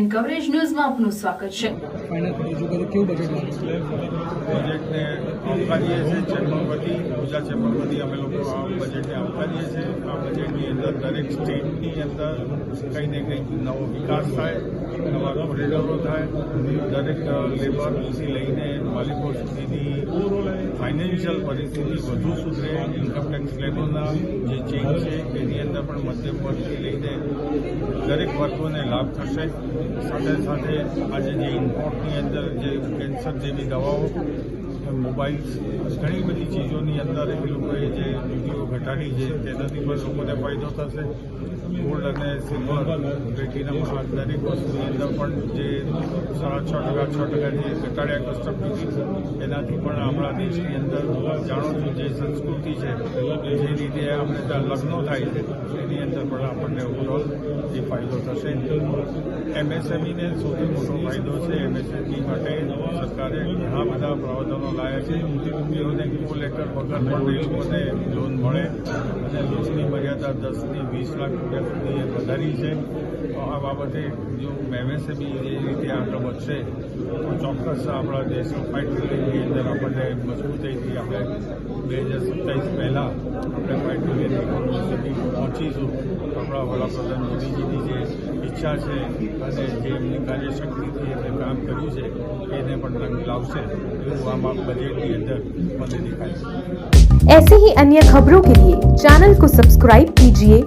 And coverage ન્યૂઝમાં આપનું સ્વાગત છે. બજેટને આવકારીએ છીએ. ચેમ્બરમાંથી ગુજરાત ચેમ્બરમાંથી અમે લોકો આ બજેટને આવકારીએ છીએ. આ બજેટની અંદર દરેક સ્ટેટની અંદર કંઈ ને કંઈક નવો વિકાસ થાય, નવા કોરિડોરો થાય, દરેક લેબરથી લઈને માલિકો સુધીની ફાઇનાન્શિયલ પરિસ્થિતિ વધુ સુધરે, ઇન્કમટેક્સ લેબોના જે ચેન્જ છે એની અંદર પણ મધ્યમ વર્ગથી લઈને દરેક વર્ગોને લાભ થશે. સાથે સાથે આજે જે ઇમ્પોર્ટની અંદર જે કેન્સર જેવી દવાઓ, મોબાઈલ્સ, ઘણી બધી ચીજોની અંદર એ લોકોએ જે ડ્યુટીઓ ઘટાડી છે તેનાથી પણ લોકોને ફાયદો થશે. ગોલ્ડ અને સિલ્વર, પ્લેટિનમ, દરેક વસ્તુની અંદર પણ જે 6.5% જે ઘટાડ્યા કસ્ટમ ડ્યુટી, એનાથી પણ આપણા દેશની અંદર જાણો છો જે સંસ્કૃતિ છે, જે રીતે આપણે ત્યાં લગ્નો થાય છે એની અંદર પણ આપણને ઓવરઓલ જે ફાયદો થશે. એમએસએમઈને સૌથી મોટો ફાયદો છે. એમએસએમઈ માટે સરકારે ઘણા બધા પ્રાવધાનો લાયા છે. તેઓને કોલેક્ટર વગર પણ એ લોકોને લોન મળે અને લોનની મર્યાદા 10 થી 20 લાખ રૂપિયા સુધી વધારી છે. તો આ બાબતે જો એમએસએમઈ એ રીતે આગળ વધશે તો ચોક્કસ આપણા દેશનો 5 ટ્રિલિયનની અંદર આપણને મજબૂતાઈથી આપણે 2027 પહેલાં આપણે 5 ટ્રિલિયન ઇકોનોમી સુધી પહોંચીશું. આપણા વડાપ્રધાન મોદીજીની જે ઈચ્છા છે અને જે એમની કાર્યશક્તિથી એમને કામ કર્યું છે એને પણ રંગ લાવશે એવું આમાં બજેટની અંદર મને દેખાય છે. ऐसे ही अन्य खबरों के लिए चैनल को सब्सक्राइब कीजिए.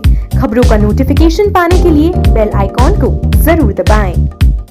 खबरों का नोटिफिकेशन पाने के लिए बेल आइकॉन को जरूर दबाएं.